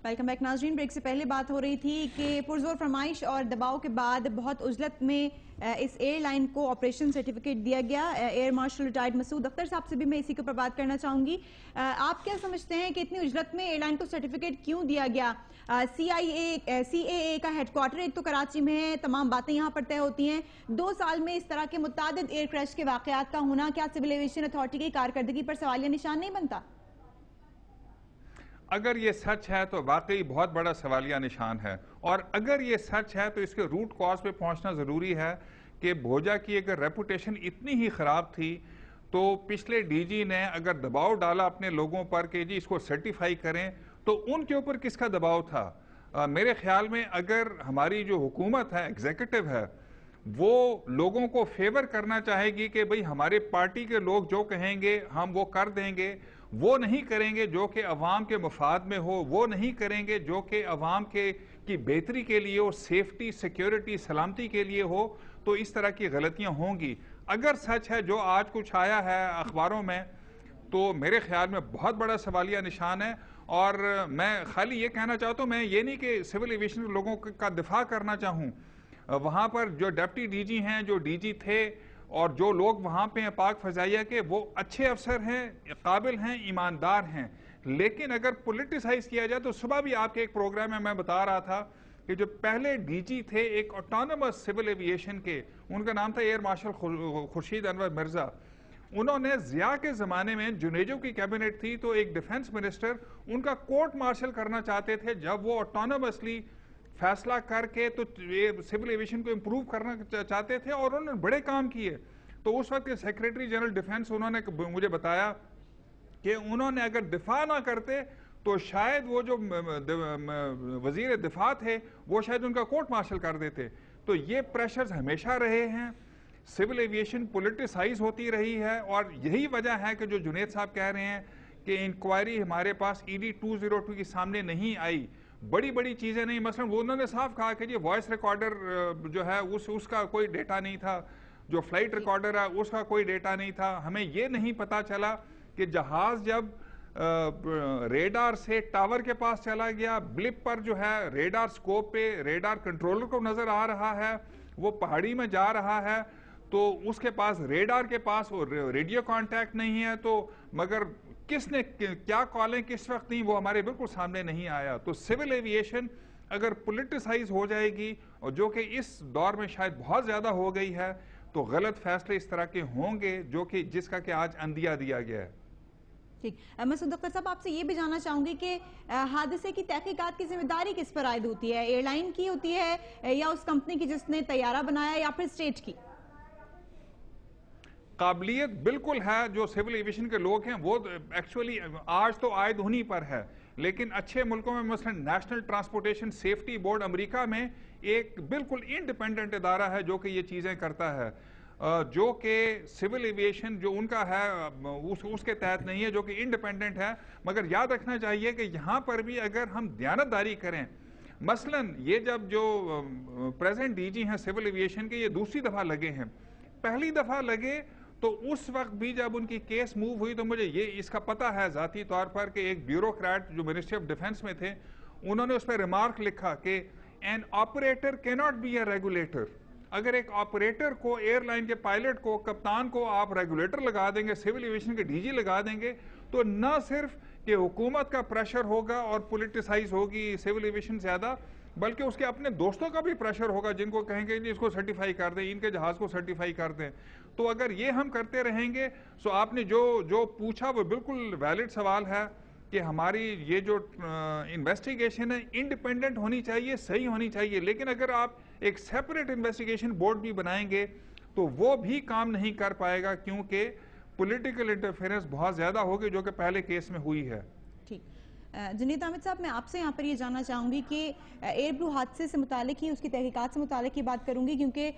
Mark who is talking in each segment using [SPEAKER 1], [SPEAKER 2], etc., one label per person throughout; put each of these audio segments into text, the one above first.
[SPEAKER 1] Welcome back नाज़रीन। Break से पहले बात हो रही थी कि पुरजोर फरमाइश और दबाव के बाद बहुत उजलत में इस एयरलाइन को ऑपरेशन सर्टिफिकेट दिया गया। Air marshal retired Masood Akhtar साहब से भी मैं इसी के ऊपर बात करना चाहूंगी। आप क्या समझते हैं कि इतनी उजलत में एयरलाइन को सर्टिफिकेट क्यों दिया गया? CAA का हेडक्वार्टर एक तो कराची में है, तमाम बातें यहाँ पर तय होती हैं। 2 साल में इस तरह के मुतादिद एयर क्रैश के वाकयात का होना क्या सिविल एविएशन अथॉरिटी की कारकर्दगी पर सवालिया निशान नहीं बनता?
[SPEAKER 2] अगर ये सच है तो वाकई बहुत बड़ा सवालिया निशान है, और अगर ये सच है तो इसके रूट कॉज पे पहुंचना ज़रूरी है कि भोजा की अगर रेपुटेशन इतनी ही ख़राब थी तो पिछले डीजी ने अगर दबाव डाला अपने लोगों पर कि जी इसको सर्टिफाई करें, तो उनके ऊपर किसका दबाव था? मेरे ख्याल में अगर हमारी जो हुकूमत है, एग्जीक्यूटिव है, वो लोगों को फेवर करना चाहेगी कि भाई हमारे पार्टी के लोग जो कहेंगे हम वो कर देंगे, वो नहीं करेंगे जो कि अवाम के मफाद में हो, वो नहीं करेंगे जो कि अवाम के की बेहतरी के लिए हो, सेफ्टी, सिक्योरिटी, सलामती के लिए हो, तो इस तरह की गलतियां होंगी। अगर सच है जो आज कुछ आया है अखबारों में, तो मेरे ख्याल में बहुत बड़ा सवालिया निशान है। और मैं खाली ये कहना चाहता हूँ, मैं ये नहीं कि सिविल एविएशन के लोगों का दिफा करना चाहूँ। वहाँ पर जो डिप्टी डीजी हैं, जो डीजी थे, और जो लोग वहाँ पे हैं पाक फजाइया के, वो अच्छे अफसर हैं, काबिल हैं, ईमानदार हैं। लेकिन अगर पॉलिटिसाइज किया जाए तो सुबह भी आपके एक प्रोग्राम में मैं बता रहा था कि जो पहले डीजी थे एक ऑटोनमस सिविल एविएशन के, उनका नाम था एयर मार्शल खुर्शीद अनवर मिर्जा। उन्होंने जिया के जमाने में जुनेजो की कैबिनेट थी तो एक डिफेंस मिनिस्टर उनका कोर्ट मार्शल करना चाहते थे। जब वो ऑटोनमसली फैसला करके तो ये सिविल एविएशन को इम्प्रूव करना चाहते थे और उन्होंने बड़े काम किए। तो उस वक्त के सेक्रेटरी जनरल डिफेंस उन्होंने मुझे बताया कि उन्होंने अगर दिफा ना करते तो शायद वो जो वजीर दिफा थे वो शायद उनका कोर्ट मार्शल कर देते। तो ये प्रेशर्स हमेशा रहे हैं, सिविल एविएशन पॉलिटिसाइज होती रही है, और यही वजह है कि जो जुनेद साहब कह रहे हैं कि इंक्वायरी हमारे पास ED 202 के सामने नहीं आई, बड़ी बड़ी चीजें नहीं। मसलन वो उन्होंने साफ कहा कि ये वॉइस रिकॉर्डर जो है उसका कोई डेटा नहीं था, जो फ्लाइट रिकॉर्डर है उसका कोई डेटा नहीं था। हमें ये नहीं पता चला कि जहाज जब रेडार से टावर के पास चला गया, ब्लिप पर जो है रेडार स्कोप पे रेडार कंट्रोलर को नजर आ रहा है, वो पहाड़ी में जा रहा है, तो उसके पास रेडार के पास रेडियो कांटेक्ट नहीं है, तो मगर किसने क्या कॉलें किस वक्त दी वो हमारे बिल्कुल सामने नहीं आया। तो सिविल एविएशन अगर पॉलिटिसाइज हो जाएगी, और जो कि इस दौर में शायद बहुत ज्यादा हो गई है, तो गलत फैसले इस तरह के होंगे जो कि जिसका कि आज अंदिया दिया गया है।
[SPEAKER 1] ठीक, मसूद अख्तर साहब आपसे ये भी जानना चाहूंगी कि हादसे की तहकीकात की जिम्मेदारी किस पर आयद होती है? एयरलाइन की होती है या उस कंपनी की जिसने तैयारा बनाया, या फिर स्टेट की?
[SPEAKER 2] काबिलियत बिल्कुल है, जो सिविल एविएशन के लोग हैं वो एक्चुअली आज तो आयद उन्हीं पर है, लेकिन अच्छे मुल्कों में मसलन national transportation safety board America में एक बिल्कुल इंडिपेंडेंट इदारा है जो कि ये चीज़ें करता है, जो कि सिविल एविएशन जो उनका है उसके तहत नहीं है, जो कि इंडिपेंडेंट है। मगर याद रखना चाहिए कि यहाँ पर भी अगर हम दयानतदारी करें, मसलन ये जब जो प्रेजेंट डीजी हैं सिविल एविएशन के, ये दूसरी दफ़ा लगे हैं, पहली दफ़ा लगे तो उस वक्त भी जब उनकी केस मूव हुई तो मुझे ये इसका पता है ज़ाती तौर पर कि एक ब्यूरोक्रेट जो मिनिस्ट्री ऑफ डिफेंस में थे, उन्होंने उस पर रिमार्क लिखा कि an operator can not be a regulator. अगर एक ऑपरेटर को, एयरलाइन के पायलट को, कप्तान को आप रेगुलेटर लगा देंगे, सिविल एविएशन के डीजी लगा देंगे, तो न सिर्फ कि हुकूमत का प्रेशर होगा और पॉलिटिसाइज होगी सिविल एविएशन ज़्यादा, बल्कि उसके अपने दोस्तों का भी प्रेशर होगा जिनको कहेंगे जी इसको सर्टिफाई कर दें, इनके जहाज को सर्टिफाई कर दें। तो अगर ये हम करते रहेंगे, तो आपने जो पूछा वो बिल्कुल वैलिड सवाल है कि हमारी ये जो इन्वेस्टिगेशन है इंडिपेंडेंट होनी चाहिए, सही होनी चाहिए। लेकिन अगर आप एक सेपरेट इन्वेस्टिगेशन बोर्ड भी बनाएंगे तो वो भी काम नहीं कर पाएगा, क्योंकि पॉलिटिकल इंटरफेरेंस बहुत ज्यादा होगी जो कि पहले केस में हुई है।
[SPEAKER 1] ठीक, जुनीद अहमद साहब, मैं आपसे यहाँ पर ये जानना चाहूँगी कि एयर ब्लू हादसे से मुतालिक ही, उसकी तहकीकात से मुतालिक ही बात करूँगी, क्योंकि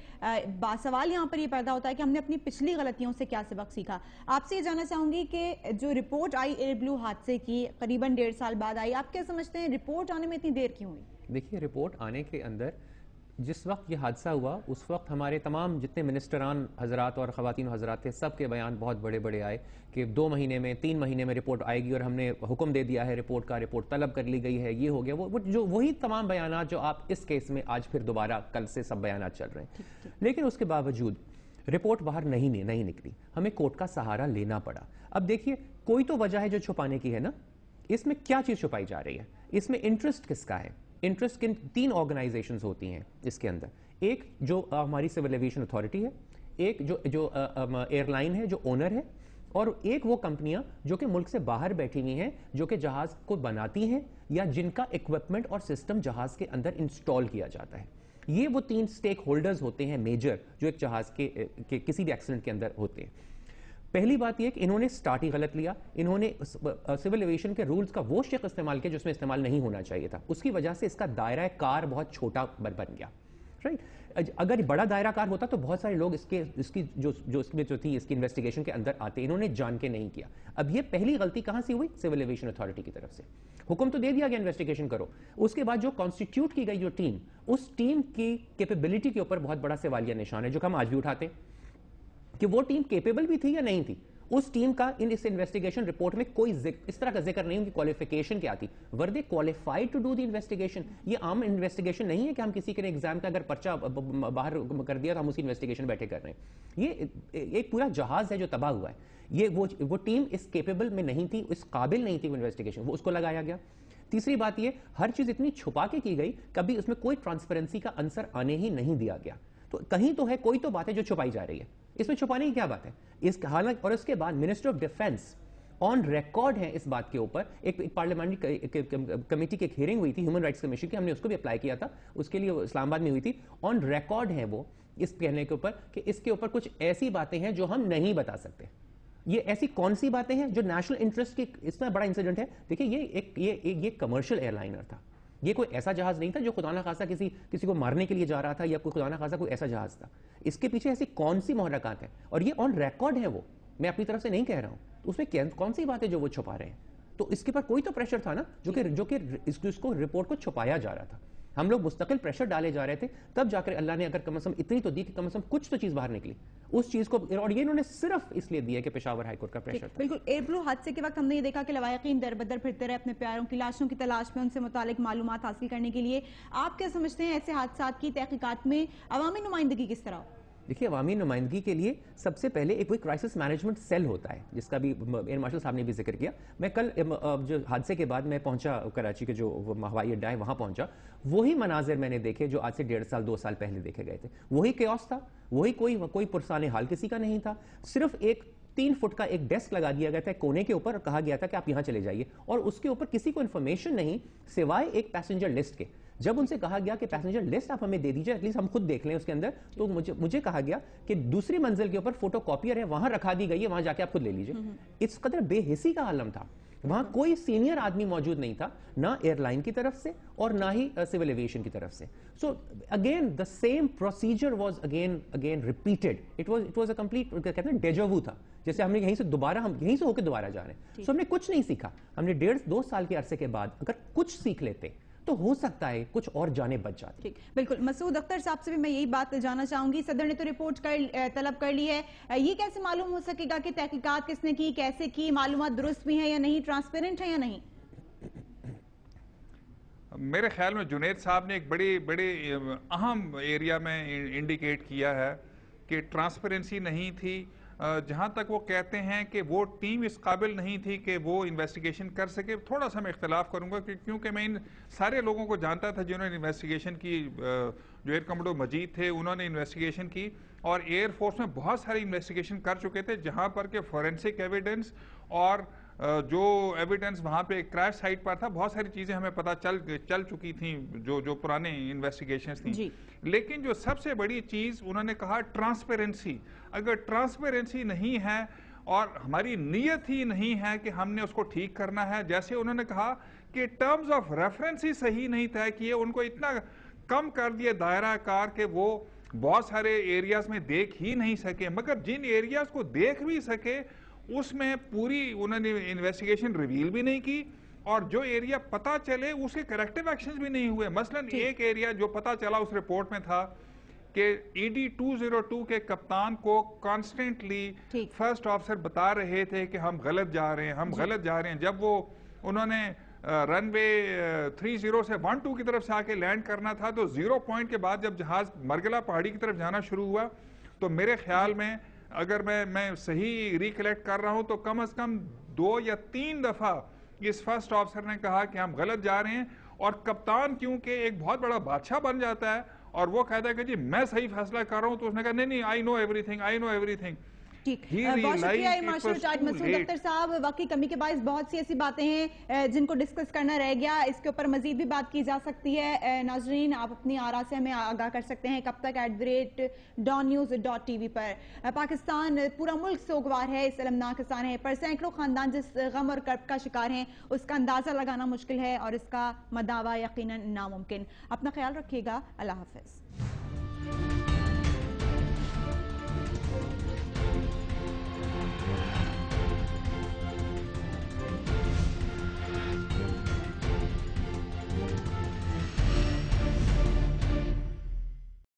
[SPEAKER 1] सवाल यहाँ पर ये पैदा होता है कि हमने अपनी पिछली गलतियों से क्या सबक सीखा। आपसे ये जानना चाहूँगी कि जो रिपोर्ट आई एयर ब्लू हादसे की करीबन 1.5 साल बाद आई, आप क्या समझते हैं रिपोर्ट आने में इतनी देर क्यों हुई?
[SPEAKER 3] देखिए, रिपोर्ट आने के अंदर जिस वक्त ये हादसा हुआ उस वक्त हमारे तमाम जितने मिनिस्टरान हजरात और ख़वातीन हजरात थे, सब के बयान बहुत बड़े बड़े आए कि 2 महीने में 3 महीने में रिपोर्ट आएगी और हमने हुक्म दे दिया है रिपोर्ट का, रिपोर्ट तलब कर ली गई है, ये हो गया वो जो वही तमाम बयानात जो आप इस केस में आज फिर दोबारा कल से सब बयानात चल रहे हैं। लेकिन उसके बावजूद रिपोर्ट बाहर नहीं निकली, हमें कोर्ट का सहारा लेना पड़ा। अब देखिए, कोई तो वजह है जो छुपाने की है ना। इसमें क्या चीज़ छुपाई जा रही है? इसमें इंटरेस्ट किसका है? इंटरेस्ट किन 3 ऑर्गेनाइजेशंस होती हैं इसके अंदर। एक जो हमारी सिविल एविएशन अथॉरिटी है, एक जो एयरलाइन है जो ओनर है, और एक वो कंपनियां जो कि मुल्क से बाहर बैठी हुई हैं, जो कि जहाज को बनाती हैं या जिनका इक्विपमेंट और सिस्टम जहाज के अंदर इंस्टॉल किया जाता है। ये वो 3 स्टेक होल्डर्स होते हैं मेजर, जो एक जहाज के किसी भी एक्सीडेंट के अंदर होते हैं। पहली बात यह कि इन्होंने स्टार्ट ही गलत लिया। इन्होंने सिविल एविएशन के रूल्स का वो शेख इस्तेमाल किया जिसमें इस्तेमाल नहीं होना चाहिए था। उसकी वजह से इसका दायरा कार बहुत छोटा बन गया, राइट। अगर बड़ा दायरा कार होता तो बहुत सारे लोग इसकी जो थी इसकी इन्वेस्टिगेशन के अंदर आते। इन्होंने जान के नहीं किया। अब ये पहली गलती कहां से हुई? सिविल एविएशन अथॉरिटी की तरफ से। हुक्म तो दे दिया गया इन्वेस्टिगेशन करो, उसके बाद जो कॉन्स्टिट्यूट की गई जो टीम, उस टीम की कैपेबिलिटी के ऊपर बहुत बड़ा सवालिया निशान है, जो हम आज भी उठाते हैं कि वो टीम कैपेबल भी थी या नहीं थी। उस टीम का इस इन्वेस्टिगेशन रिपोर्ट में कोई इस तरह का जिक्र नहीं, उनकी क्वालिफिकेशन क्या थी, were they qualified to do the investigation. ये आम इन्वेस्टिगेशन नहीं है कि हम किसी के एग्जाम का अगर पर्चा बाहर कर दिया तो हम उसकी इन्वेस्टिगेशन बैठे कर रहे हैं। ये एक पूरा जहाज है जो तबाह हुआ है। ये वो टीम इस केपेबल में नहीं थी, इस काबिल नहीं थी वो इन्वेस्टिगेशन, वो उसको लगाया गया। तीसरी बात ये, हर चीज इतनी छुपा के की गई, कभी उसमें कोई ट्रांसपेरेंसी का आंसर आने ही नहीं दिया गया। तो कहीं तो है, कोई तो बात है जो छुपाई जा रही है। इसमें छुपाने की क्या बात है? इस हालांकि, और इसके बाद minister of defence on record है इस बात के ऊपर। एक पार्लियामेंट्री कमेटी की एक हियरिंग हुई थी ह्यूमन राइट्स कमीशन की, हमने उसको भी अप्लाई किया था, उसके लिए इस्लामाबाद में हुई थी। ऑन रिकॉर्ड है वो इस कहने के ऊपर कि इसके ऊपर कुछ ऐसी बातें हैं जो हम नहीं बता सकते। ये ऐसी कौन सी बातें हैं जो नेशनल इंटरेस्ट की, इतना बड़ा इंसिडेंट है। देखिए, ये कमर्शियल एयरलाइनर था, ये कोई ऐसा जहाज नहीं था जो खुदा ना खासा किसी को मारने के लिए जा रहा था, या कोई खुदा ना खासा कोई ऐसा जहाज था। इसके पीछे ऐसी कौन सी मुहर्रकात है, और ये ऑन रिकॉर्ड है। वो मैं अपनी तरफ से नहीं कह रहा हूं, तो उसमें कौन सी बात है जो वो छुपा रहे हैं? तो इसके पर कोई तो प्रेशर था ना, जो कि इसको रिपोर्ट को छुपाया जा रहा था। हम लोग मुस्तकिल प्रेशर डाले जा रहे थे, तब जाकर अल्लाह ने अगर कम से कम इतनी तो दी कि कम से कम कुछ तो चीज बाहर निकली उस चीज को। और ये इन्होंने सिर्फ इसलिए दिया कि पेशावर हाईकोर्ट का प्रेशर था।
[SPEAKER 1] बिल्कुल। एयरब्लू हादसे के वक्त हमने ये देखा कि लवाहिकीन दर बदर फिरते रहे अपने प्यारों की लाशों की तलाश में, उनसे मुतालिक मालूमात हासिल करने के लिए। आप क्या समझते हैं ऐसे हादसा की तहकीकात में अवामी नुमाइंदगी किस तरह?
[SPEAKER 3] देखिए, अवामी नुमाइंदगी के लिए सबसे पहले एक कोई क्राइसिस मैनेजमेंट सेल होता है, जिसका भी एयर मार्शल साहब ने भी जिक्र किया। मैं कल जो हादसे के बाद मैं पहुंचा कराची के जो हवाई अड्डा है वहां पहुंचा, वही मनाजिर मैंने देखे जो आज से 1.5 साल 2 साल पहले देखे गए थे। वही केओस था, वही कोई पुरसाने हाल किसी का नहीं था। सिर्फ एक 3 फुट का एक डेस्क लगा दिया गया था कोने के ऊपर, और कहा गया था कि आप यहां चले जाइए, और उसके ऊपर किसी को इन्फॉर्मेशन नहीं सिवाय एक पैसेंजर लिस्ट के। जब उनसे कहा गया कि पैसेंजर लिस्ट आप हमें दे दीजिए, एटलीस्ट हम खुद देख लें उसके अंदर, तो मुझे कहा गया कि दूसरी मंजिल के ऊपर फोटोकॉपियर है, वहां रखा दी गई है, वहां जाके आप खुद ले लीजिए। इस कदर बेहिसी का आलम था। वहां कोई सीनियर आदमी मौजूद नहीं था, ना एयरलाइन की तरफ से और ना ही सिविल एविएशन की तरफ से। So again the same procedure was again repeated. It was a complete, कहते हैं डेजावू था, जैसे हमने यहीं से होकर दोबारा जा रहे हैं। सो हमने कुछ नहीं सीखा। हमने 1.5-2 साल के अरसे के बाद अगर कुछ सीख लेते तो हो सकता है कुछ और जाने बच जाती।
[SPEAKER 1] ठीक, बिल्कुल। मसूद अख्तर साहब से भी मैं यही बात जानना चाहूंगी। सदर ने तो रिपोर्ट तलब कर ली है, ये कैसे मालूम हो सकेगा कि तहकीकात किसने की, कैसे की, मालूमात दुरुस्त भी है या नहीं, ट्रांसपेरेंट है या नहीं?
[SPEAKER 2] मेरे ख्याल में जुनैद साहब ने एक बड़ी अहम एरिया में इंडिकेट किया है कि ट्रांसपेरेंसी नहीं थी। जहां तक वो कहते हैं कि वो टीम इस काबिल नहीं थी कि वो इन्वेस्टिगेशन कर सके, थोड़ा सा मैं इख्तलाफ करूंगा क्योंकि मैं इन सारे लोगों को जानता था जिन्होंने इन्वेस्टिगेशन की। जो एयर कमांडो मजीद थे उन्होंने इन्वेस्टिगेशन की, और एयरफोर्स में बहुत सारी इन्वेस्टिगेशन कर चुके थे, जहां पर के फॉरेंसिक एविडेंस और जो एविडेंस वहाँ पे क्रैश साइट पर था, बहुत सारी चीज़ें हमें पता चल चुकी थी जो पुराने इन्वेस्टिगेशंस थी। लेकिन जो सबसे बड़ी चीज़ उन्होंने कहा, ट्रांसपेरेंसी। अगर ट्रांसपेरेंसी नहीं है और हमारी नीयत ही नहीं है कि हमने उसको ठीक करना है, जैसे उन्होंने कहा कि टर्म्स ऑफ रेफरेंस ही सही नहीं तय किए, उनको इतना कम कर दिया दायरा कार के वो बहुत सारे एरियाज में देख ही नहीं सके, मगर जिन एरियाज को देख भी सके उसमें पूरी उन्होंने इन्वेस्टिगेशन रिवील भी नहीं की, और जो एरिया पता चले उसके करेक्टिव एक्शंस भी नहीं हुए। मसलन एक एरिया जो पता चला उस रिपोर्ट में था कि ED 202 के कप्तान को कॉन्स्टेंटली फर्स्ट ऑफिसर बता रहे थे कि हम गलत जा रहे हैं, हम गलत जा रहे हैं। जब वो उन्होंने रनवे 30 से 12 की तरफ से आके लैंड करना था तो 0 पॉइंट के बाद जब जहाज मरगला पहाड़ी की तरफ जाना शुरू हुआ तो मेरे ख्याल में, अगर मैं सही रिकलेक्ट कर रहा हूं, तो कम से कम 2 या 3 दफा इस फर्स्ट ऑफिसर ने कहा कि हम गलत जा रहे हैं। और कप्तान क्योंकि एक बहुत बड़ा बादशाह बन जाता है और वो कहता है कि जी मैं सही फैसला कर रहा हूं, तो उसने कहा नहीं नहीं, आई नो एवरीथिंग।
[SPEAKER 1] ठीक, बहुत शुक्रिया मार्शल रिटायर्ड मसूद अख्तर साहब। वाकई कमी के बायस बहुत सी ऐसी बातें हैं जिनको डिस्कस करना रह गया, इसके ऊपर मजीद भी बात की जा सकती है। नाजरीन, आप अपनी आरा से हमें आगाह कर सकते हैं कब तक @dawnnews.tv पर। पाकिस्तान पूरा मुल्क सोगवार है इस अलमनाक सानहे पर। सैकड़ों खानदान जिस गम और कर्ब का शिकार हैं उसका अंदाजा लगाना मुश्किल है और इसका मदावा यकीनन नामुमकिन। अपना ख्याल रखिएगा। अल्लाह हाफिज।